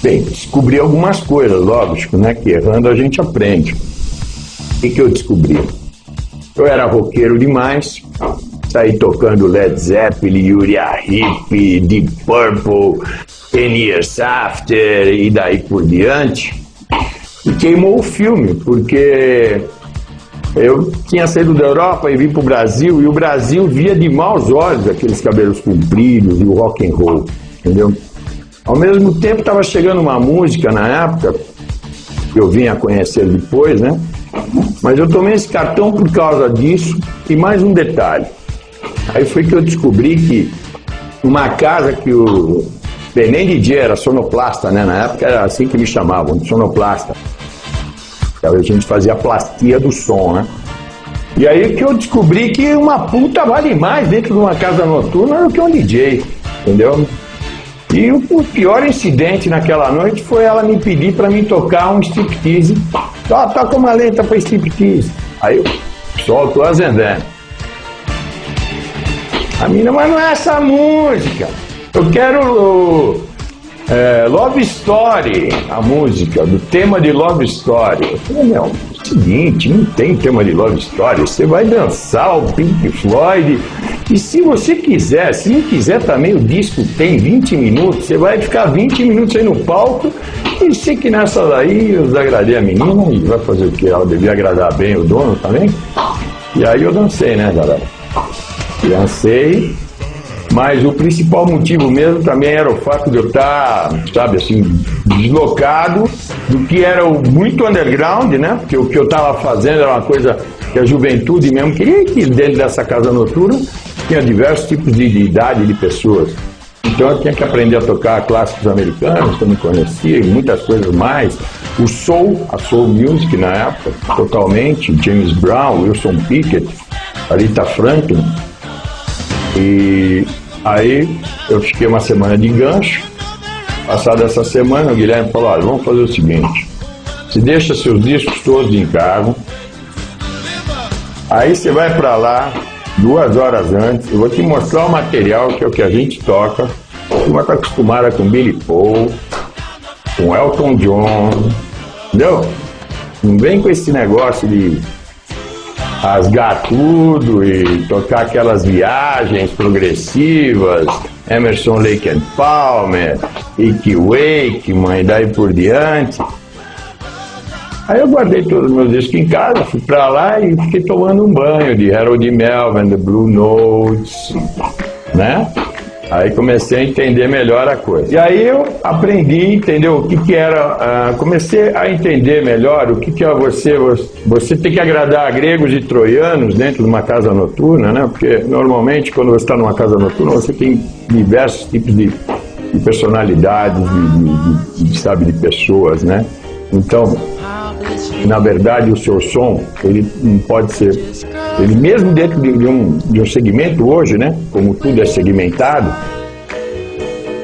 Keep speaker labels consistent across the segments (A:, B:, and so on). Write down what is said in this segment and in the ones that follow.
A: Bem, descobri algumas coisas, lógico, né? Que errando a gente aprende. O que eu descobri? Eu era roqueiro demais, saí tocando Led Zeppelin, Uriah Heep, Deep Purple, 10 Years After e daí por diante. E queimou o filme, porque eu tinha saído da Europa e vim para o Brasil, e o Brasil via de maus olhos aqueles cabelos compridos e o rock and roll, entendeu? Ao mesmo tempo estava chegando uma música na época, que eu vim a conhecer depois, né? Mas eu tomei esse cartão por causa disso, e mais um detalhe. Aí foi que eu descobri que uma casa que o nem DJ era sonoplasta, né? Na época era assim que me chamavam, sonoplasta. A gente fazia plastia do som, né? E aí que eu descobri que uma puta vale mais dentro de uma casa noturna do que um DJ, entendeu? E o pior incidente naquela noite foi ela me pedir para mim tocar um striptease. Toca uma letra para striptease. Aí eu solto a Zendé. A mina, mas não é essa música. Eu quero Love Story, a música, do tema de Love Story. Eu falei, meu, é o seguinte, não tem tema de Love Story, você vai dançar o Pink Floyd, e se você quiser, se não quiser também, o disco tem 20 minutos, você vai ficar 20 minutos aí no palco, e sei que nessa daí eu desagradei a menina, e vai fazer o quê? Ela devia agradar bem o dono também, e aí eu dancei, né, galera? Dancei. Mas o principal motivo mesmo também era o fato de eu estar, sabe, assim, deslocado do que era o muito underground, né? Porque o que eu estava fazendo era uma coisa que a juventude mesmo queria, que dentro dessa casa noturna tinha diversos tipos de idade de pessoas. Então eu tinha que aprender a tocar clássicos americanos, que eu não conhecia, e muitas coisas mais. O soul, a soul music na época, totalmente, James Brown, Wilson Pickett, Aretha Franklin. E aí eu fiquei uma semana de gancho. Passada essa semana, o Guilherme falou, olha, vamos fazer o seguinte, você deixa seus discos todos em casa, aí você vai pra lá 2 horas antes, eu vou te mostrar o material, que é o que a gente toca. Você vai estar acostumada com Billy Paul, com Elton John, entendeu? Não vem com esse negócio de rasgar tudo e tocar aquelas viagens progressivas, Emerson, Lake and Palmer, Ike Wakeman e daí por diante. Aí eu guardei todos os meus discos em casa, fui pra lá e fiquei tomando um banho de Harold Melvin, The Blue Notes, né? Aí comecei a entender melhor a coisa. E aí eu aprendi, entendeu, o que era, comecei a entender melhor o que é você tem que agradar gregos e troianos dentro de uma casa noturna, né? Porque normalmente quando você está numa casa noturna você tem diversos tipos de personalidades, sabe, de pessoas, né? Então, na verdade, o seu som, ele não pode ser... Ele mesmo dentro de um segmento hoje, né? Como tudo é segmentado,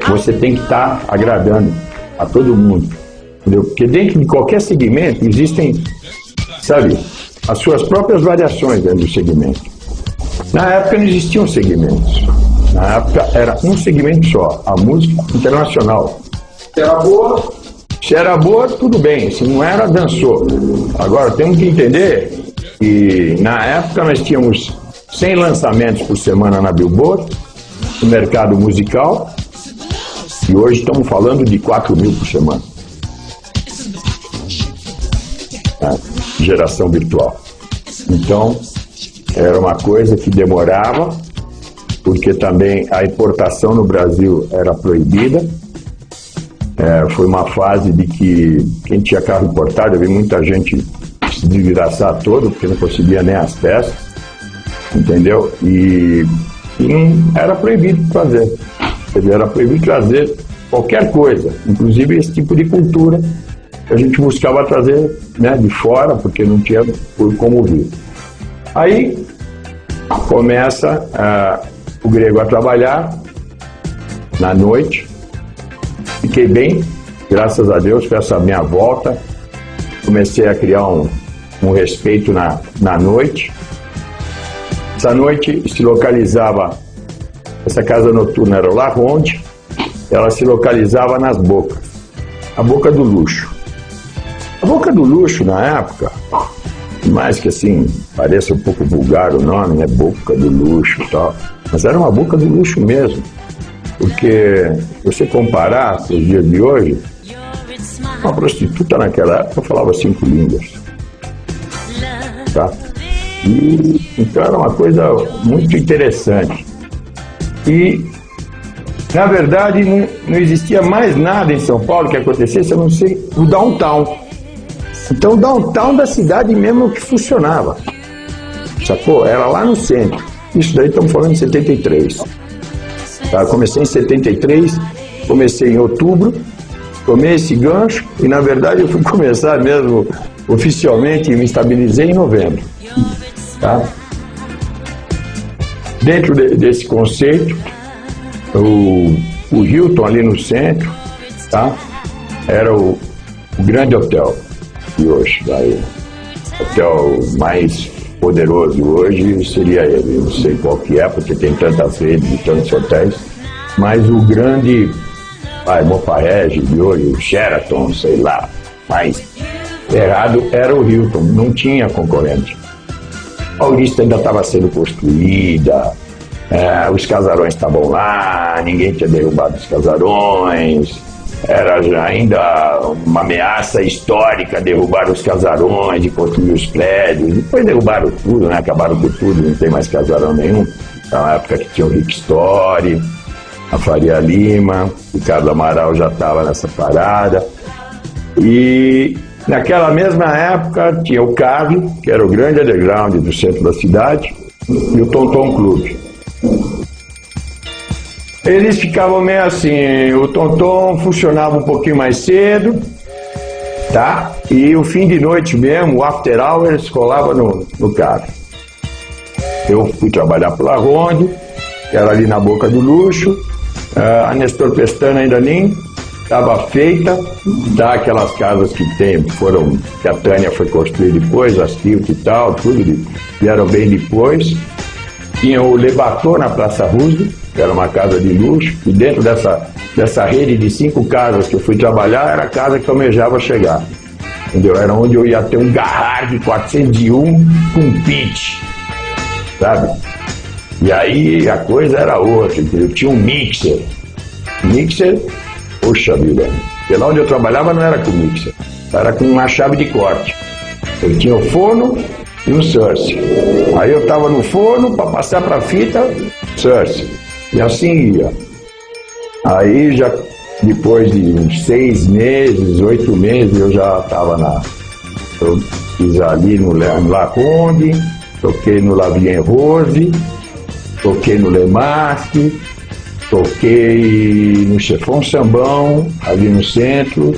A: você tem que estar agradando a todo mundo, entendeu? Porque dentro de qualquer segmento existem, sabe, as suas próprias variações dentro do segmento. Na época não existiam segmentos. Na época era um segmento só, a música internacional.
B: Era boa?
A: Se era boa, tudo bem. Se não era, dançou. Agora, temos que entender que, na época, nós tínhamos 100 lançamentos por semana na Billboard, no mercado musical, e hoje estamos falando de 4.000 por semana. Geração virtual. Então, era uma coisa que demorava, porque também a importação no Brasil era proibida. Foi uma fase de que quem tinha carro importado, eu vi muita gente se desgraçar todo, porque não conseguia nem as peças, entendeu? E não era proibido fazer. Quer dizer, era proibido trazer qualquer coisa, inclusive esse tipo de cultura que a gente buscava trazer, né, de fora, porque não tinha por como vir. Aí começa o grego a trabalhar na noite. Fiquei bem, graças a Deus, com essa minha volta. Comecei a criar um respeito na noite. Essa noite se localizava, essa casa noturna era o La Ronde, ela se localizava nas Bocas. a Boca do Luxo. A Boca do Luxo, na época, mais que assim, pareça um pouco vulgar o nome, né? Boca do Luxo e tal, mas era uma boca do luxo mesmo. Porque, se você comparar com os dias de hoje, uma prostituta naquela época falava 5 línguas. Tá? E, então era uma coisa muito interessante. E, na verdade, não existia mais nada em São Paulo que acontecesse, a não ser o downtown. Então o downtown da cidade mesmo que funcionava. Sacou? Era lá no centro. Isso daí estamos falando de 73. Tá? Comecei em 73, comecei em outubro, tomei esse gancho e, na verdade, eu fui começar mesmo oficialmente e me estabilizei em novembro. Tá? Dentro desse conceito, o Hilton ali no centro, tá? Era o grande hotel de hoje. Tá? O hotel mais poderoso hoje seria ele. Eu não sei qual que é, porque tem tantas redes e tantos hotéis, mas o grande Mofarrege de hoje, o Sheraton, sei lá, mais errado era o Hilton, não tinha concorrente. A Paulista ainda estava sendo construída, os casarões estavam lá, ninguém tinha derrubado os casarões, era já ainda uma ameaça histórica derrubar os casarões e construir os prédios. Depois derrubaram tudo, né? Acabaram com tudo, não tem mais casarão nenhum. Na época que tinha o Rick Story, a Faria Lima, o Ricardo Amaral já estava nessa parada. E naquela mesma época tinha o Carve, que era o grande underground do centro da cidade, e o Tonton Clube. Eles ficavam meio assim, o Tonton funcionava um pouquinho mais cedo, tá? E o fim de noite mesmo, o after hours, colava no Carve. Eu fui trabalhar pela Ronde, que era ali na Boca do Luxo. A Nestor Pestana ainda nem estava feita, tá? Aquelas casas que que a Tânia foi construir depois, as Tilt e tal, tudo vieram bem depois. Tinha o Le Bateau na Praça Roosevelt, que era uma casa de luxo, e dentro dessa rede de 5 casas que eu fui trabalhar, era a casa que eu almejava chegar. Entendeu? Era onde eu ia ter um Garrard 401 com pitch, sabe? E aí a coisa era outra, entendeu? Tinha um mixer. Mixer, poxa vida, porque lá onde eu trabalhava não era com mixer, era com uma chave de corte. Eu tinha o forno e um Source. Aí eu tava no forno para passar para fita, Source. E assim ia. Aí já depois de uns 6 meses, 8 meses, eu já tava eu fiz ali no La Ronde, toquei no La Vie en Rose, toquei no Le Masque, toquei no Chefão Sambão, ali no centro,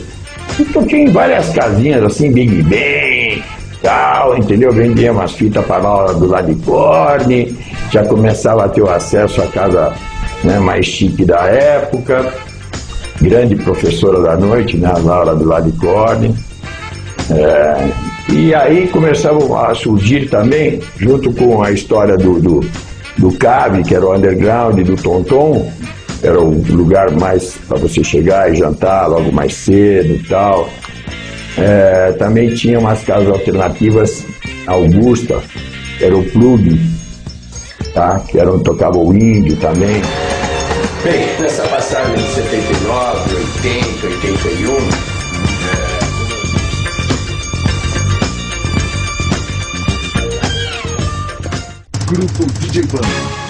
A: e toquei em várias casinhas, assim, Big Ben, tal, entendeu? Vendia umas fitas para lá do lado de Corne, já começava a ter o acesso à casa, né, mais chique da época, grande professora da noite, né, Laura do lado de Corne. E aí começavam a surgir também, junto com a história do Cave, que era o underground, do Tonton, era o lugar mais para você chegar e jantar logo mais cedo e tal. Também tinha umas casas alternativas, Augusta, que era o Plug, tá? Que era onde tocava o Índio também. Bem, nessa passagem de 79, 80, 81,
B: Grupo DJ Ban,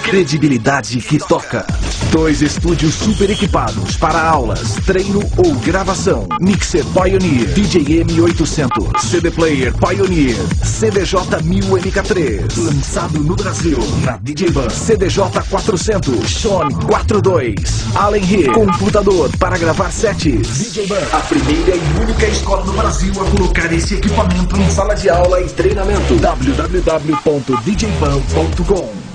B: credibilidade que toca. 2 estúdios super equipados para aulas, treino ou gravação. Mixer Pioneer, DJ M800, CD Player Pioneer, CDJ 1000 MK3. Lançado no Brasil, na DJ Ban. CDJ 400, Sean 42. Allen Hill, computador para gravar sets. DJ Ban, a primeira e única escola do Brasil a colocar esse equipamento em sala de aula e treinamento. www.djban.com